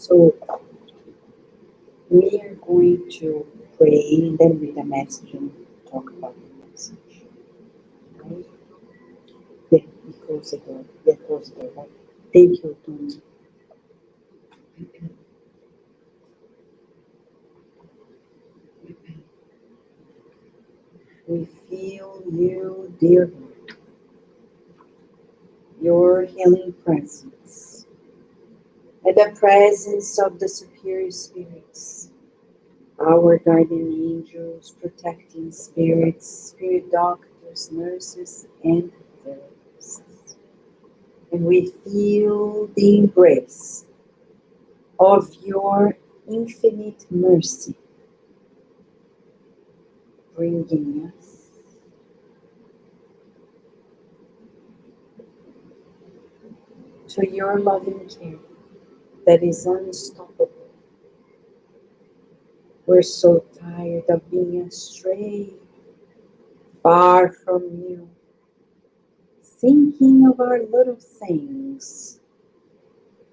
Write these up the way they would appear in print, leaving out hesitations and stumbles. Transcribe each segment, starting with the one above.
So we are going to pray and then read a message and talk about the message. Right? Yeah, we close the door. Yeah, close the door, right? Thank you, Tony. We feel you, dear Lord, your healing presence, and the presence of the superior spirits, our guardian angels, protecting spirits, spirit doctors, nurses, and therapists. And we feel the embrace of your infinite mercy, bringing us to your loving care that is unstoppable. We're so tired of being astray, far from you, thinking of our little things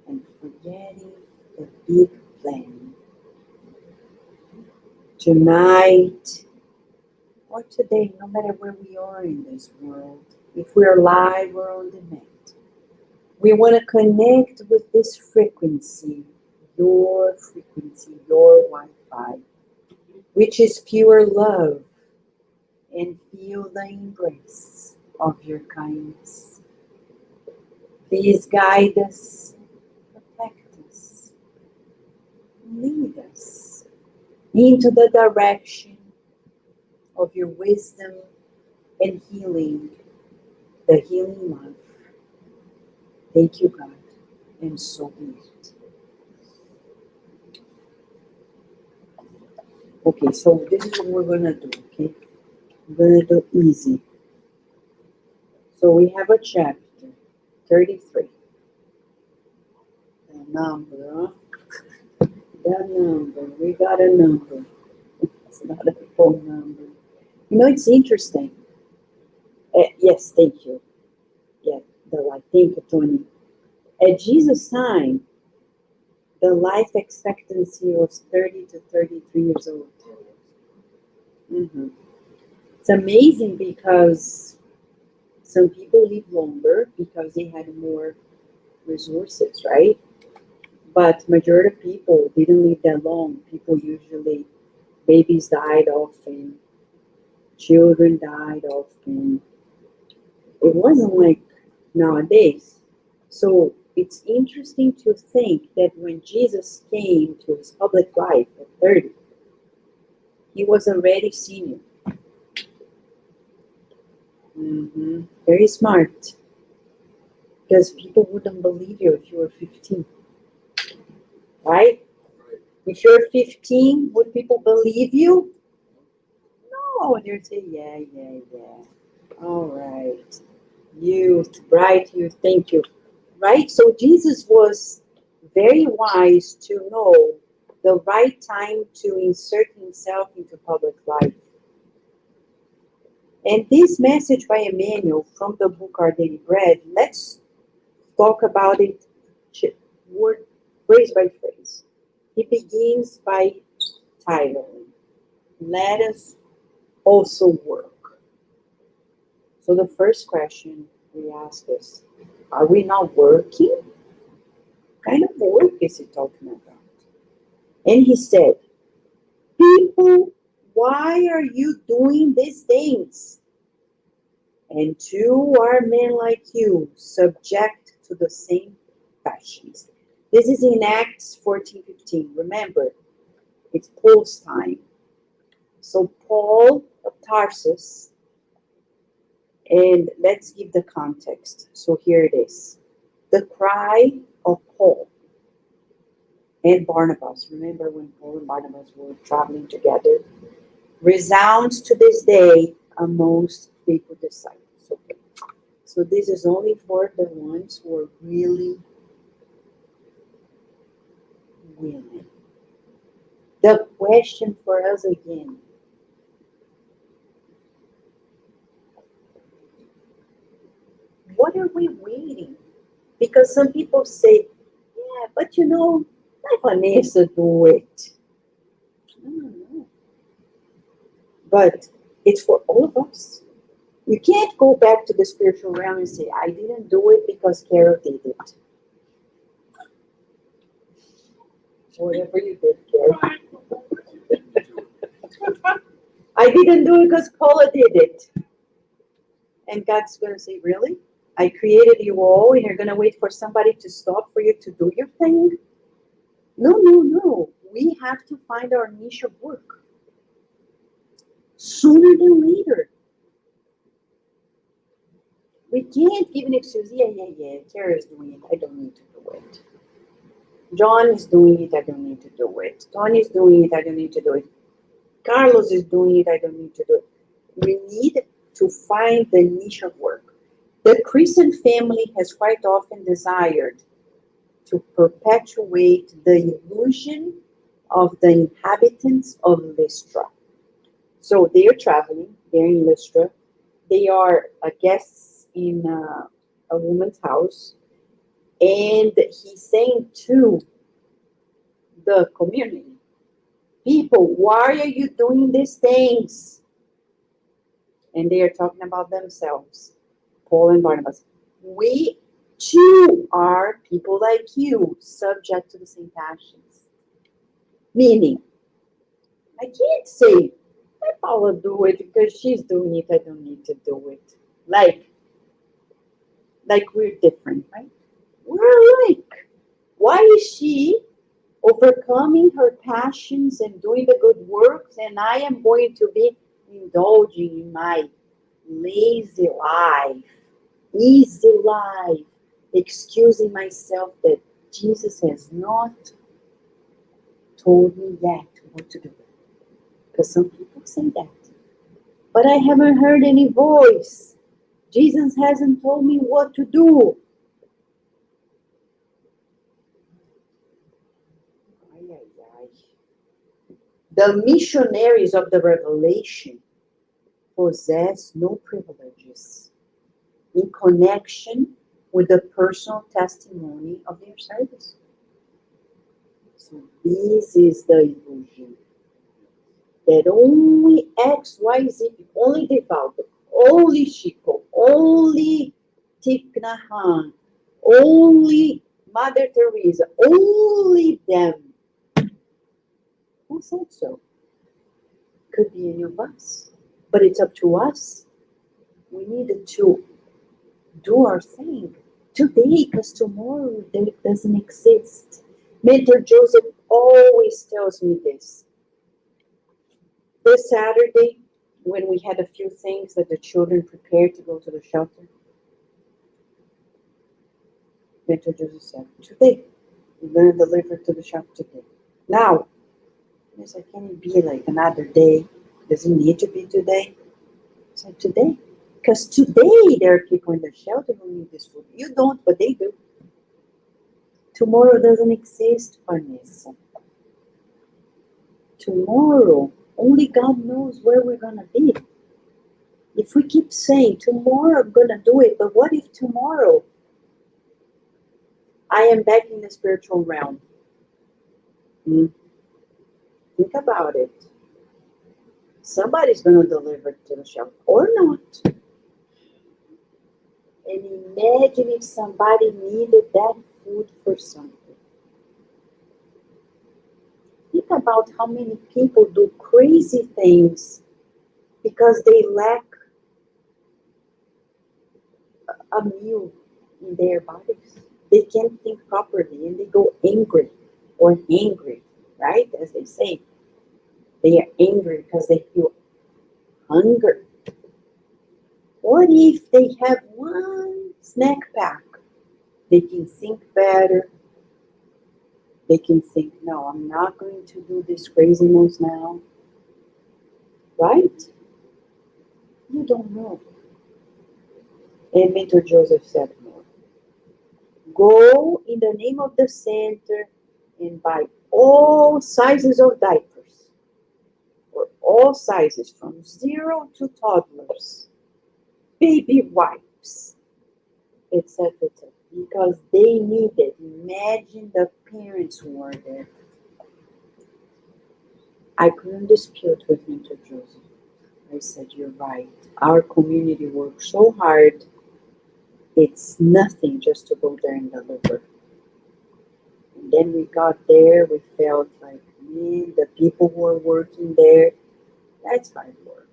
and forgetting the big plan. Tonight or today, no matter where we are in this world, if we're live or on demand, we want to connect with this frequency, your Wi-Fi, which is pure love, and feel the embrace of your kindness. Please guide us, protect us, lead us into the direction of your wisdom and healing, the healing love. Thank you, God, and so be it. Okay, so this is what we're going to do, okay? We're going to do easy. So we have a chapter, 33. The number, we got a number. It's not a phone number. You know, it's interesting. Yes, thank you. Yeah, the light. Thank you, Tony. At Jesus' time, the life expectancy was 30 to 33 years old. Mm-hmm. It's amazing because some people live longer because they had more resources, right? But majority of people didn't live that long. People usually, babies died often, children died often. It wasn't like nowadays. So it's interesting to think that when Jesus came to his public life at 30, he was already senior. Very smart. Because people wouldn't believe you if you were 15. Right? If you're 15, would people believe you? No, they'd say, yeah. All right. Youth, bright youth, thank you. Right? So Jesus was very wise to know the right time to insert himself into public life. And this message by Emmanuel from the book Our Daily Bread, let's talk about it word, phrase by phrase. He begins by titling, Let Us Also Work. So the first question we ask is, are we not working? What kind of work is he talking about? And he said, people, why are you doing these things? And two are men like you, subject to the same passions. This is in Acts 14:15. Remember, it's Paul's time. So Paul of Tarsus, and let's give the context. So here it is. The cry of Paul and Barnabas, remember when Paul and Barnabas were traveling together, resounds to this day amongst faithful disciples. Okay. So this is only for the ones who are really willing. The question for us again, what are we waiting? Because some people say, yeah, but Let Vanessa do it. No. But it's for all of us. You can't go back to the spiritual realm and say, I didn't do it because Carol did it. Whatever you did, Carol. I didn't do it because Paula did it. And God's going to say, really? I created you all and you're going to wait for somebody to stop for you to do your thing? No. We have to find our niche of work. Sooner than later. We can't give an excuse. Yeah. Kara is doing it. I don't need to do it. John is doing it. I don't need to do it. Tony is doing it. I don't need to do it. Carlos is doing it. I don't need to do it. We need to find the niche of work. The Christian family has quite often desired to perpetuate the illusion of the inhabitants of Lystra. So they are traveling. They're in Lystra. They are guests in a woman's house. And he's saying to the community, people, why are you doing these things? And they are talking about themselves, Paul and Barnabas. We too are people like you, subject to the same passions. Meaning, I can't say, let Paula do it because she's doing it, I don't need to do it. Like we're different, right? We're alike. Why is she overcoming her passions and doing the good works, and I am going to be indulging in my lazy life, easy life, excusing myself that Jesus has not told me yet what to do? Because some people say that. But I haven't heard any voice. Jesus hasn't told me what to do. The missionaries of the revelation possess no privileges in connection with the personal testimony of their service. So this is the illusion. That only X, Y, Z, only Devaldo, only Chico, only Thich Nhat Hanh, only Mother Teresa, only them. Who said so? Could be any of us. But it's up to us. We needed to do our thing today, because tomorrow it doesn't exist. Mentor Joseph always tells me this. This Saturday, when we had a few things that the children prepared to go to the shelter, Mentor Joseph said, today, we're going to deliver to the shelter today. Now, I said, can it be like another day? Does it need to be today? I said, today. Because today there are people in the shelter who need this food. You don't, but they do. Tomorrow doesn't exist, Vanessa. Tomorrow, only God knows where we're going to be. If we keep saying, tomorrow I'm going to do it, but what if tomorrow I am back in the spiritual realm? Think about it. Somebody's going to deliver to the shelter or not. And imagine if somebody needed that food for something. Think about how many people do crazy things because they lack a meal in their bodies. They can't think properly and they go angry or hangry, right? As they say. They are angry because they feel hunger. What if they have one snack pack? They can think better. They can think, no, I'm not going to do this craziness now. Right? You don't know. And Mentor Joseph said more. Go in the name of the center and buy all sizes of diapers. For all sizes, from 0 to toddlers. Baby wipes, etc. because they needed. Imagine the parents who were there. I couldn't dispute with Mr. Joseph. I said, you're right. Our community works so hard. It's nothing just to go there and deliver. And then we got there, we felt like, man, the people who are working there, that's hard work.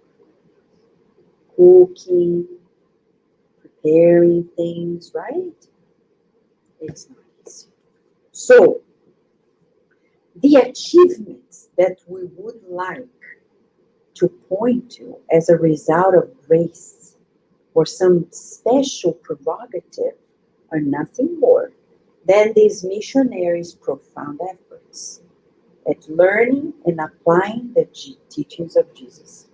Cooking, preparing things, right? It's not easy. So, the achievements that we would like to point to as a result of grace or some special prerogative are nothing more than these missionaries' profound efforts at learning and applying the teachings of Jesus.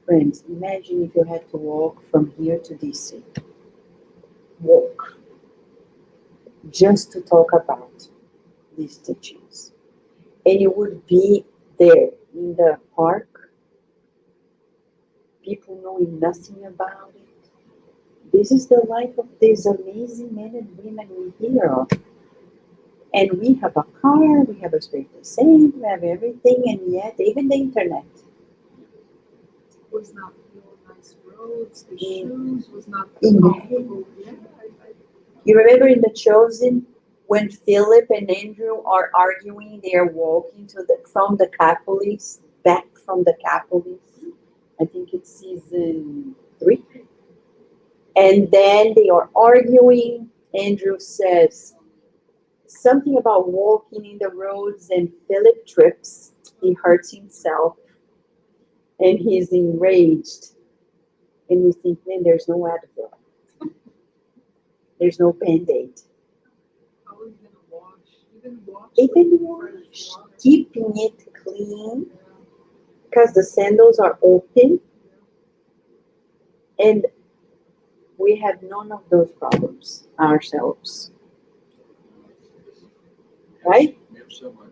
Friends, imagine if you had to walk from here to DC. Walk. Just to talk about these teachings. And you would be there in the park, people knowing nothing about it. This is the life of these amazing men and women we hear of. And we have a car, we have a street to save, we have everything, and yet even the internet was not real nice roads, the shoes was not comfortable. Yeah, You remember in The Chosen, when Philip and Andrew are arguing, they are walking from the Capulis, back from the Capulis. I think it's season 3. And then they are arguing. Andrew says something about walking in the roads, and Philip trips. He hurts himself, and he's enraged. And we think, man, there's no Advil. There's no Band-Aid. how are you going to wash? Even wash, keeping it clean, because the sandals are open, and we have none of those problems ourselves. Right? We have so much.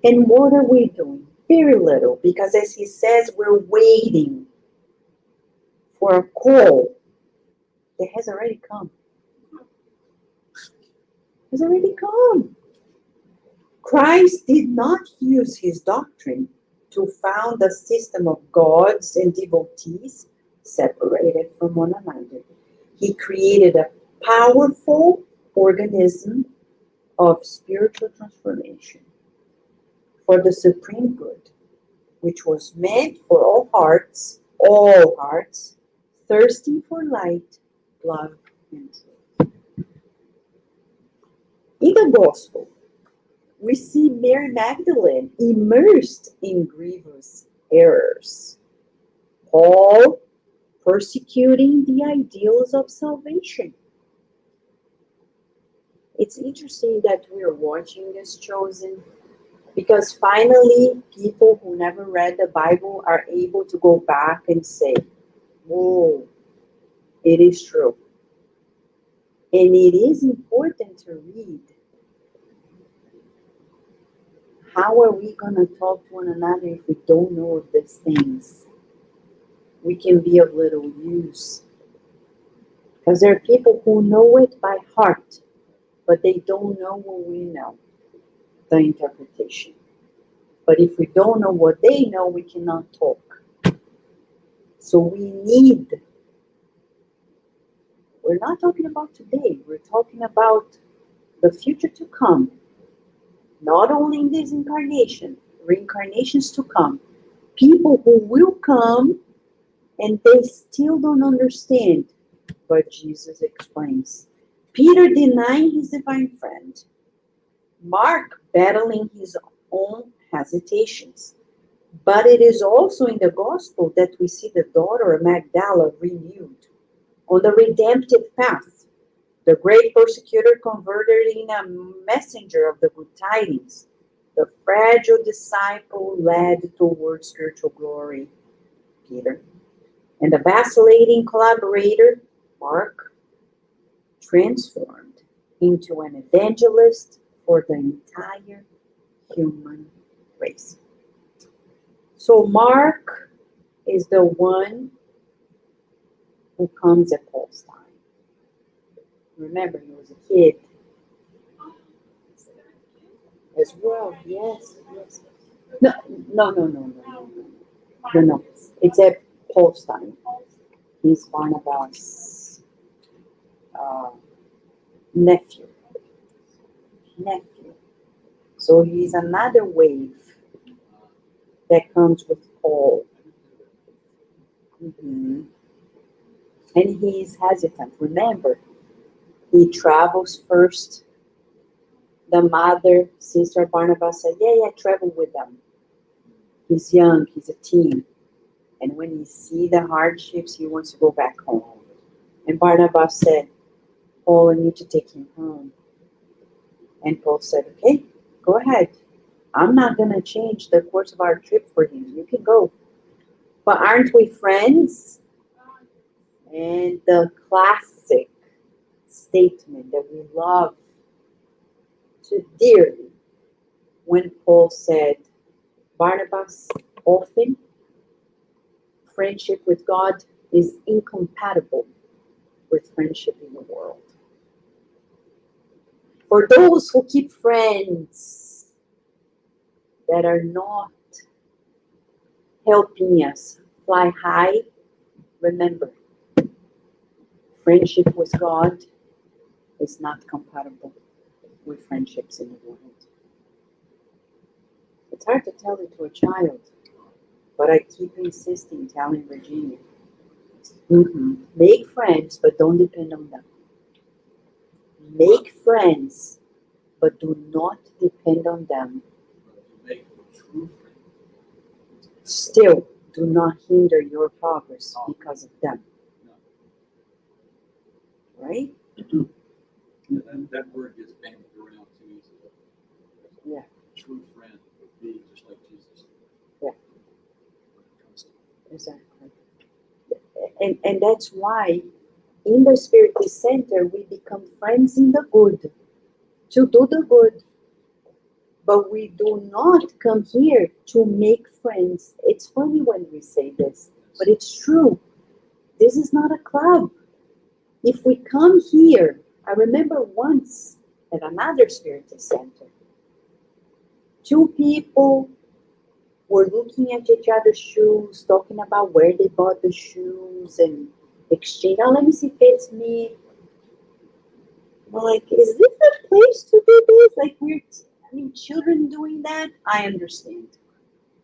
And what are we doing? Very little, because as he says, we're waiting for a call that has already come. Has already come. Christ did not use his doctrine to found a system of gods and devotees separated from one another. He created a powerful organism of spiritual transformation for the supreme good, which was meant for all hearts, thirsting for light, love, and truth. In the gospel, we see Mary Magdalene immersed in grievous errors. Paul persecuting the ideals of salvation. It's interesting that we're watching this Chosen, because finally people who never read the Bible are able to go back and say, whoa, it is true. And it is important to read. How are we going to talk to one another if we don't know of these things? We can be of little use. Because there are people who know it by heart, but they don't know what we know, the interpretation. But if we don't know what they know, we cannot talk. So we're not talking about today, we're talking about the future to come. Not only in this incarnation, reincarnations to come. People who will come and they still don't understand. But Jesus explains. Peter denying his divine friend. Mark battling his own hesitations. But it is also in the gospel that we see the daughter of Magdala renewed on the redemptive path. The great persecutor converted in a messenger of the good tidings. The fragile disciple led towards spiritual glory, Peter. And the vacillating collaborator, Mark, transformed into an evangelist for the entire human race. So Mark is the one who comes at Paul's time. Remember, he was a kid as well. Yes, yes. No, no, no, no, no, no, no, no. It's at Paul's time. He's Barnabas' uh, nephew. Nephew. So he's another wave that comes with Paul. Mhm. And he's hesitant. Remember, he travels first. The mother, sister Barnabas said, yeah, travel with them. He's young, he's a teen. And when he sees the hardships, he wants to go back home. And Barnabas said, Paul, I need to take him home. And Paul said, okay, go ahead. I'm not going to change the course of our trip for him. You can go. But aren't we friends? And the classic statement that we love to dearly when Paul said, Barnabas, often friendship with God is incompatible with friendship in the world. For those who keep friends that are not helping us fly high, remember, friendship with God is not compatible with friendships in the world. It's hard to tell it to a child, but I keep insisting, telling Virginia, make friends, but don't depend on them. Make friends, but do not depend on them. Make a true friend. Still, do not hinder your progress because of them. Right? And that word gets banged around too easily. Yeah. A true friend would be just like Jesus. Yeah. Exactly. And that's why in the Spirit Center we become friends in the good, to do the good. But we do not come here to make friends. It's funny when we say this, but it's true. This is not a club. If we come here, I remember once at another Spirit Center, two people were looking at each other's shoes, talking about where they bought the shoes and exchange. Now let me see if it's me. We're like, is this a place to do this? Like children doing that, I understand.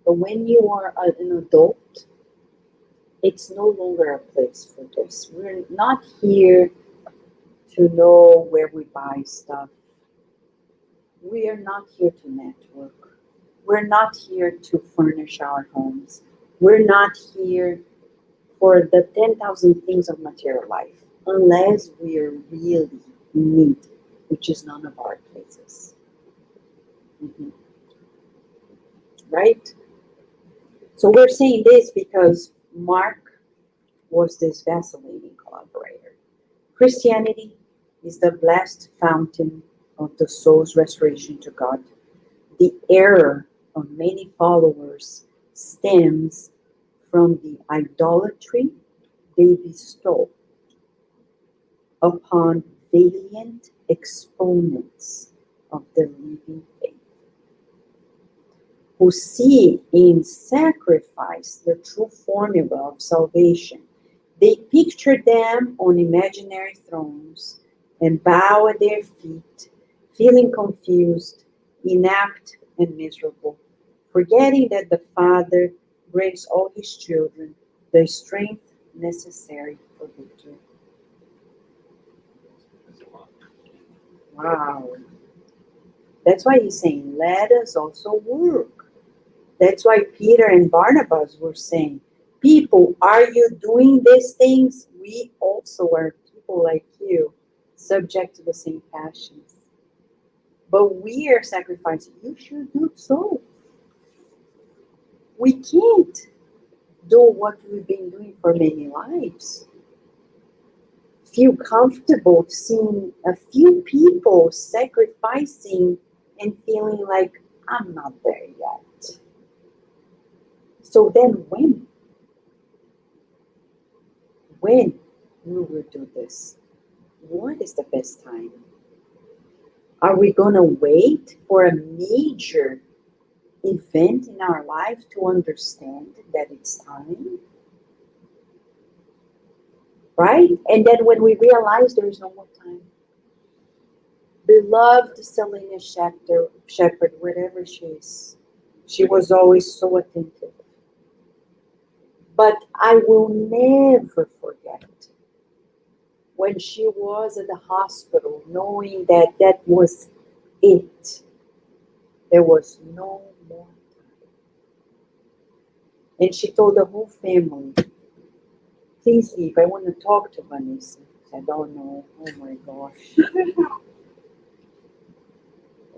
But when you are an adult, it's no longer a place for this. We're not here to know where we buy stuff. We are not here to network. We're not here to furnish our homes. We're not here for the 10,000 things of material life, unless we are really in need, which is none of our places. Right? So we're saying this because Mark was this vacillating collaborator. Christianity is the blessed fountain of the soul's restoration to God. The error of many followers stems from the idolatry they bestow upon valiant exponents of the living faith, who see in sacrifice the true formula of salvation. They picture them on imaginary thrones and bow at their feet, feeling confused, inept, and miserable, forgetting that the Father brings all his children the strength necessary for victory. Wow. That's why he's saying, let us also work. That's why Peter and Barnabas were saying, people, are you doing these things? We also are people like you, subject to the same passions. But we are sacrificing. You should do so. We can't do what we've been doing for many lives. Feel comfortable seeing a few people sacrificing and feeling like, I'm not there yet. So then when we will do this? what is the best time? Are we going to wait for a major event in our life to understand that it's time? Right? And then when we realize there is no more time. Beloved Selena Shepherd, wherever she is, she was always so attentive. But I will never forget when she was at the hospital, knowing that that was it. There was no more time. And she told the whole family, please leave. I want to talk to Vanessa. I said, oh no, oh my gosh.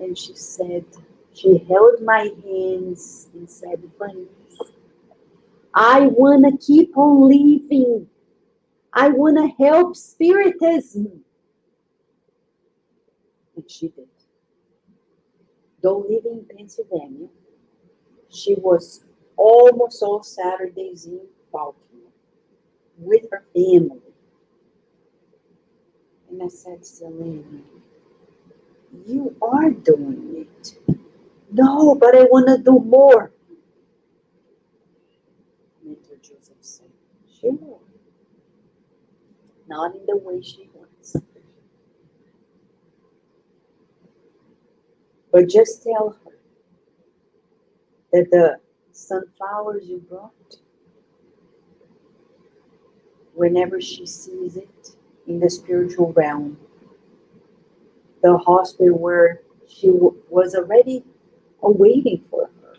And she said, she held my hands and said, Vanessa, I want to keep on living. I want to help Spiritism. And she did. Though living in Pennsylvania, she was almost all Saturdays in Baltimore with her family. And I said, Selena, you are doing it. No, but I want to do more. Mentor Joseph said, she will. Not in the way she wants. But just tell her that the sunflowers you brought, whenever she sees it in the spiritual realm, the hospital where she was already awaiting for her,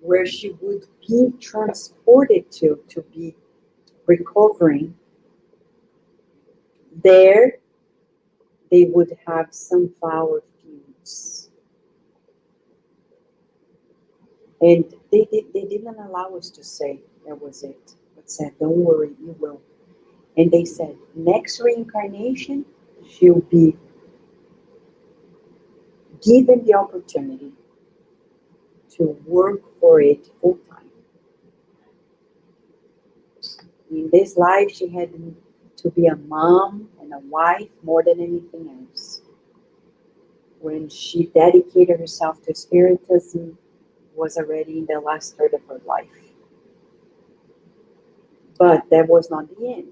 where she would be transported to be recovering, there they would have sunflower fields. And they didn't allow us to say that was it, but said, don't worry, you will. And they said, next reincarnation, she'll be given the opportunity to work for it full time. In this life, she had to be a mom and a wife more than anything else. When she dedicated herself to Spiritism, was already in the last third of her life. But that was not the end.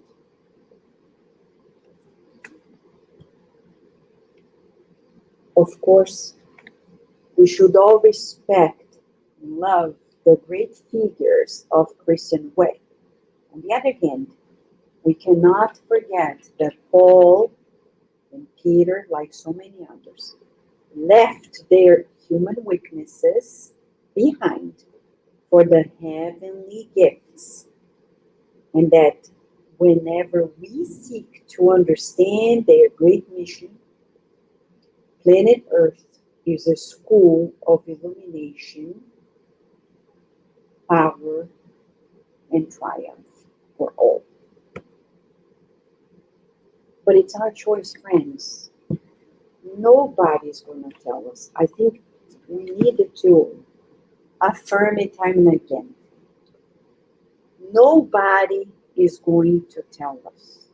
Of course, we should all respect and love the great figures of Christian way. On the other hand, we cannot forget that Paul and Peter, like so many others, left their human weaknesses behind for the heavenly gifts. And that whenever we seek to understand their great mission, planet Earth is a school of illumination, power, and triumph for all. But it's our choice, friends. Nobody's going to tell us. I think we need to affirm it time and again. Nobody is going to tell us.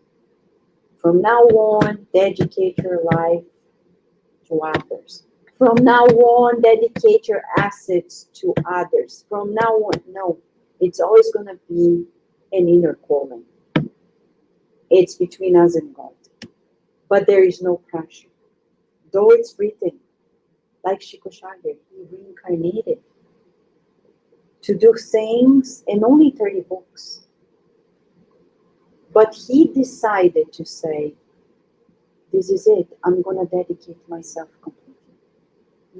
From now on, dedicate your life to others. From now on, dedicate your assets to others. From now on, no. It's always going to be an inner calling. It's between us and God. But there is no pressure. Though it's written, like Chico Xavier, he reincarnated to do things in only 30 books. But he decided to say, this is it. I'm going to dedicate myself completely.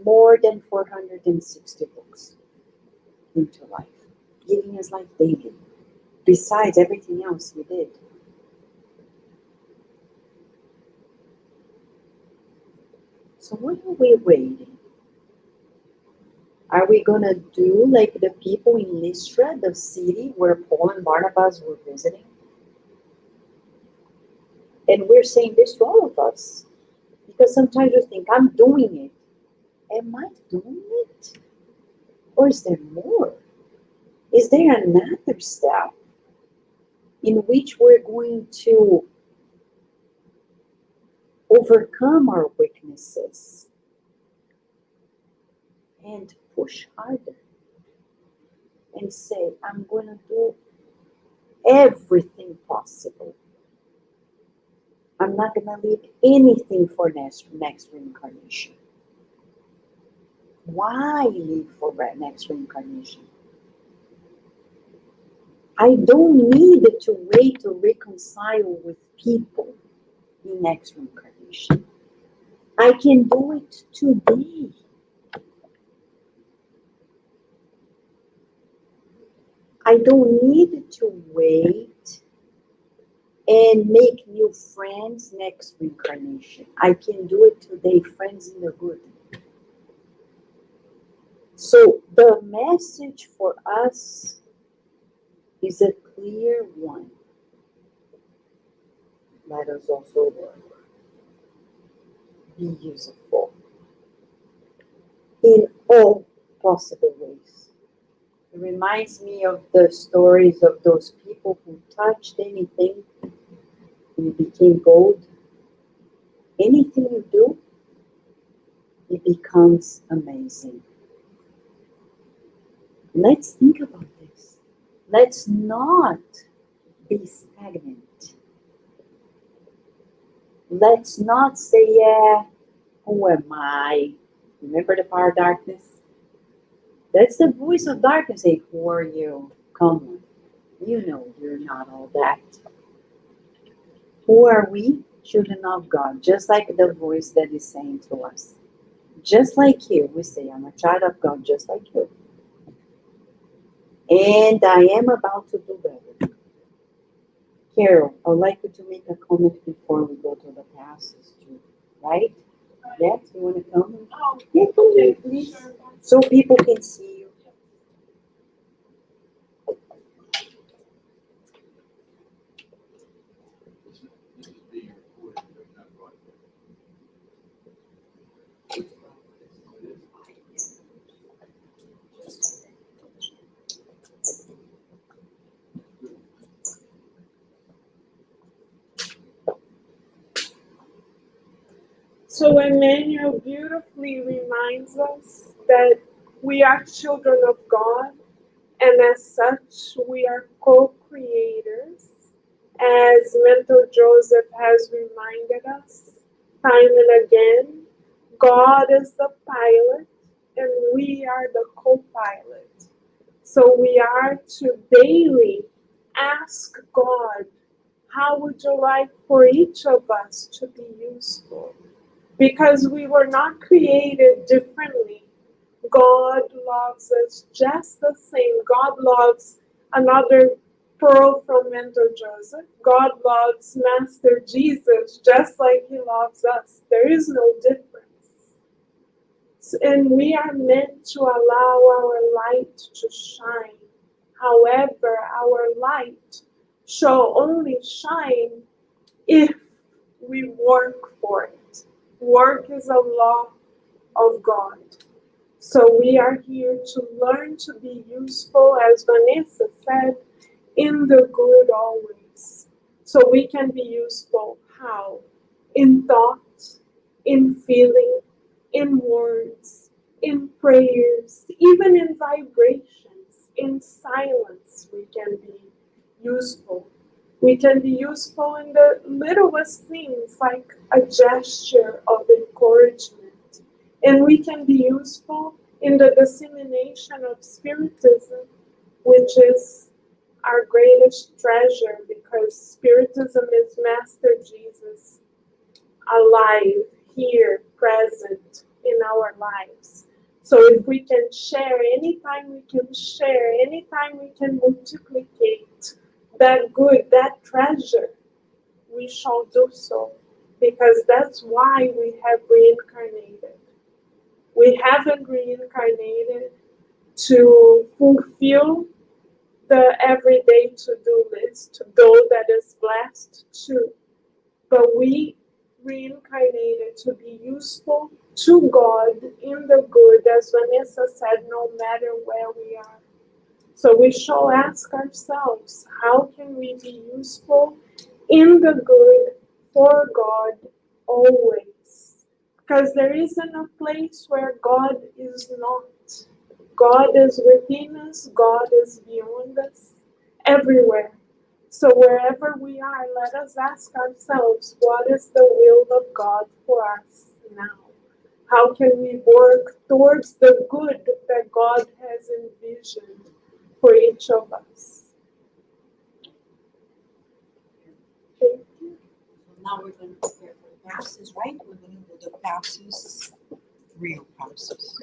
More than 460 books into life, giving his life daily, besides everything else he did. So what are we waiting? Are we going to do like the people in Lystra, the city where Paul and Barnabas were visiting? And we're saying this to all of us. Because sometimes we think, I'm doing it. Am I doing it? Or is there more? Is there another step in which we're going to overcome our weaknesses, and push harder and say, I'm going to do everything possible. I'm not going to leave anything for next reincarnation. Why leave for next reincarnation? I don't need to wait to reconcile with people in next reincarnation. I can do it today. I don't need to wait and make new friends next reincarnation. I can do it today, friends in the good. So the message for us is a clear one. Let us also be useful in all possible ways. It reminds me of the stories of those people who touched anything and it became gold. Anything you do, it becomes amazing. Let's think about this. Let's not be stagnant. Let's not say, yeah, who am I? Remember the power of darkness? That's the voice of darkness saying, who are you? Come on. You know you're not all that. Who are we? Children of God. Just like the voice that is saying to us. Just like you. We say, I'm a child of God, just like you. And I am about to do better. Carol, I would like you to make a comment before we go to the passages too. Right? Yes, you want to come? Yeah, come here, please. So people can see you. This is being recorded, but not broadcast. So Emmanuel beautifully reminds us that we are children of God, and as such, we are co-creators. As Mentor Joseph has reminded us time and again, God is the pilot, and we are the co-pilot. So we are to daily ask God, how would you like for each of us to be useful? Because we were not created differently. God loves us just the same. God loves another pearl from Mentor Joseph. God loves Master Jesus just like he loves us. There is no difference. And we are meant to allow our light to shine. However, our light shall only shine if we work for it. Work is a law of God. So we are here to learn to be useful, as Vanessa said, in the good always. So we can be useful how? In thought, in feeling, in words, in prayers, even in vibrations, in silence, we can be useful. We can be useful in the littlest things, like a gesture of encouragement. And we can be useful in the dissemination of Spiritism, which is our greatest treasure, because Spiritism is Master Jesus alive, here, present in our lives. So if we can share, anytime we can share, anytime we can multiplicate that good, that treasure, we shall do so, because that's why we have reincarnated. We haven't reincarnated to fulfill the everyday to-do list, though that is blessed too. But we reincarnated to be useful to God in the good, as Vanessa said, no matter where we are. So we shall ask ourselves, how can we be useful in the good for God always. Because there isn't a place where God is not. God is within us, God is beyond us, everywhere. So wherever we are, let us ask ourselves, what is the will of God for us now? How can we work towards the good that God has envisioned for each of us? Thank you. Now we're going to prepare for the passes, right? We're going to do the passes, real passes.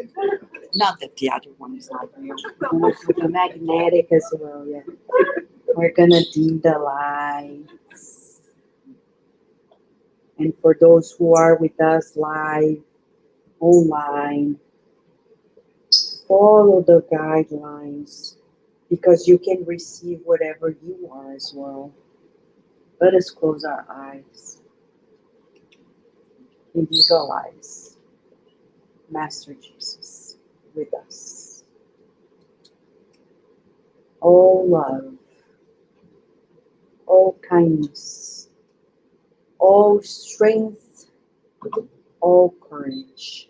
Not that the other one is not real. We're going to do the magnetic as well, yeah. We're going to dim the lights. And for those who are with us live, online, follow the guidelines because you can receive whatever you are as well. Let us close our eyes and visualize Master Jesus with us. All love, all kindness, all strength, all courage.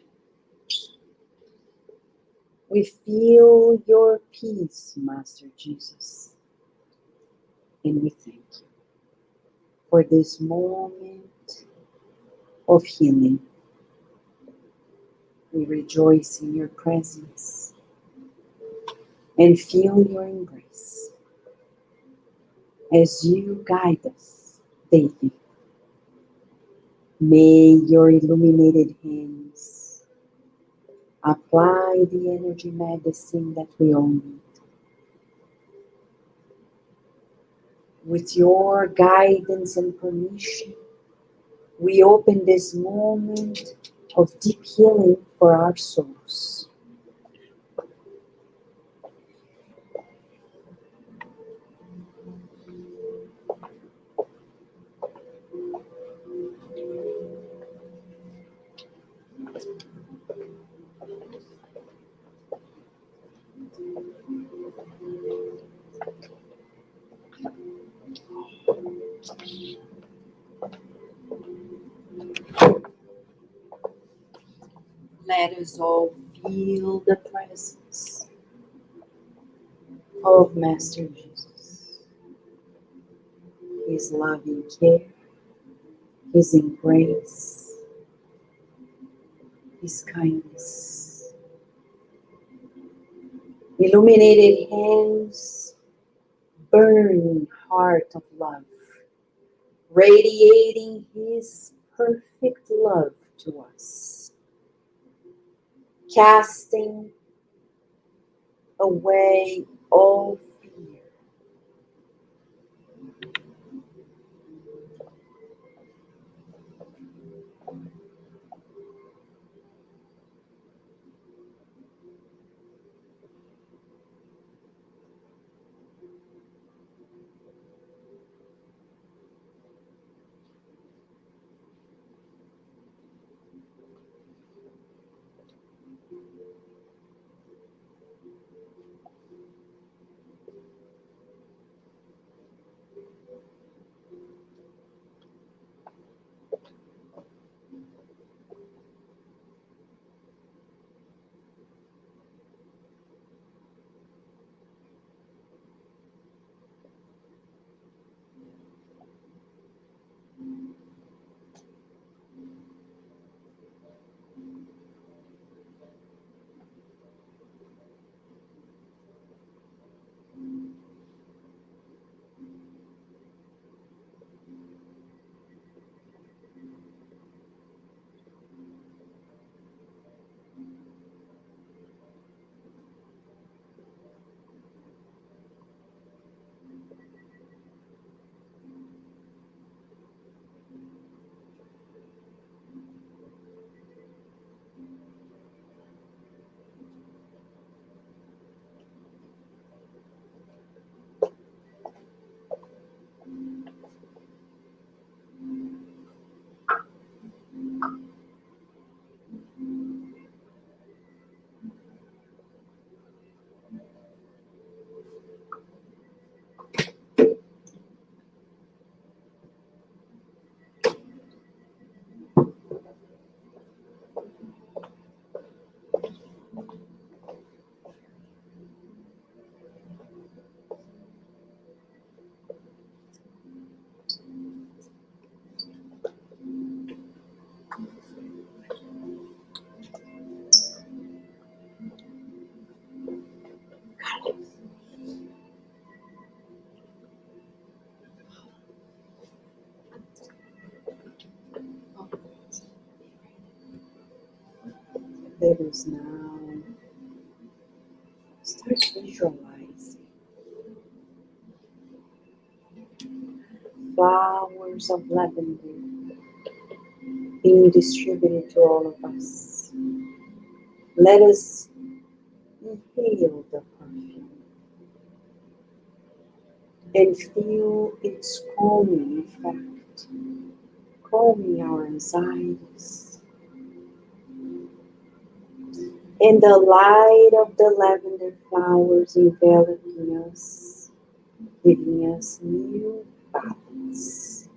We feel your peace, Master Jesus, and we thank you for this moment of healing. We rejoice in your presence and feel your embrace as you guide us daily. May your illuminated hands apply the energy medicine that we all need. With your guidance and permission, we open this moment of deep healing for our souls. Let us all feel the presence of Master Jesus, His loving care, His embrace, His kindness. Illuminated hands, burning heart of love, radiating His perfect love to us, casting away all fear. focus now. Start visualizing flowers of lavender being distributed to all of us. Let us inhale the perfume and feel its calming effect, calming our anxieties. And the light of the lavender flowers enveloping us, giving us new balance.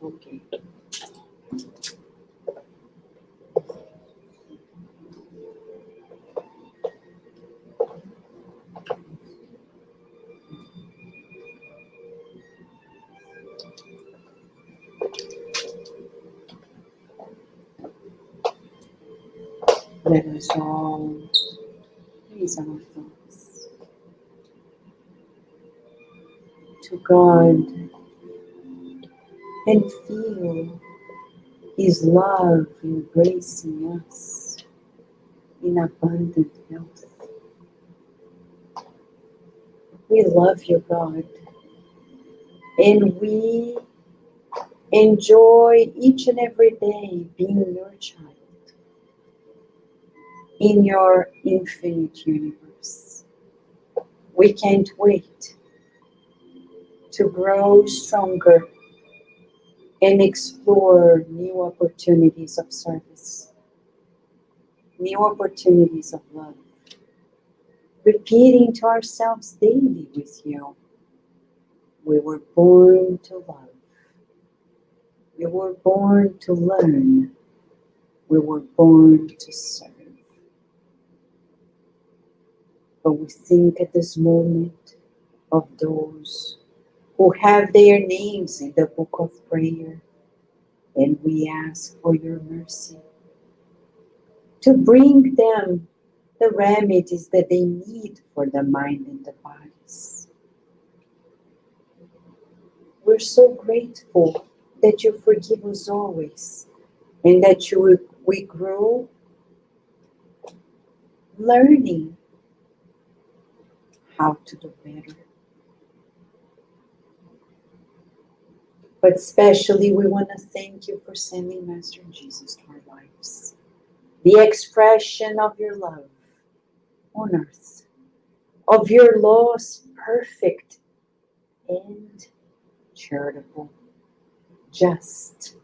Okay. Let us all raise our thoughts to God and feel His love embracing us in abundant health. We love you, God, and we enjoy each and every day being your child in your infinite universe. We can't wait to grow stronger and explore new opportunities of service, new opportunities of love, repeating to ourselves daily with you, we were born to love, we were born to learn, we were born to serve. But we think at this moment of those who have their names in the book of prayer, and we ask for your mercy to bring them the remedies that they need for the mind and the bodies. We're so grateful that you forgive us always, and that we grow learning how to do better. But especially we want to thank you for sending Master Jesus to our lives. The expression of your love on earth, of your laws perfect and charitable, just.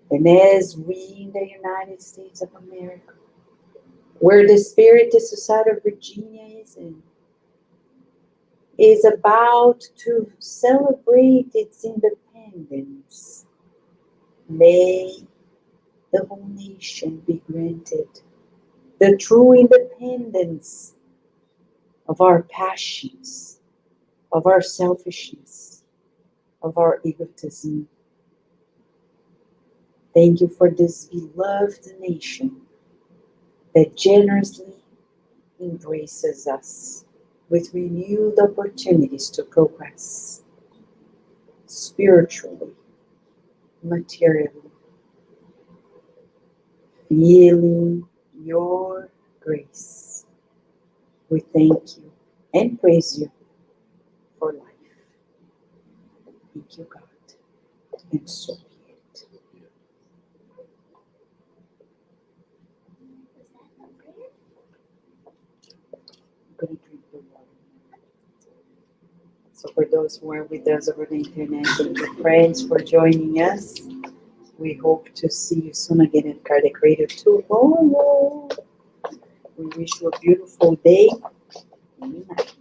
And as we in the United States of America, where the Spirit Society of Virginia is about to celebrate its independence, may the whole nation be granted the true independence of our passions, of our selfishness, of our egotism. Thank you for this beloved nation that generously embraces us with renewed opportunities to progress spiritually, materially, feeling your grace. We thank you and praise you for life. Thank you, God. And so be it. I'm going to drink the water. So for those who are with us over the internet, thank you, friends, for joining us. We hope to see you soon again at Cardiac Radio tomorrow. We wish you a beautiful day and night.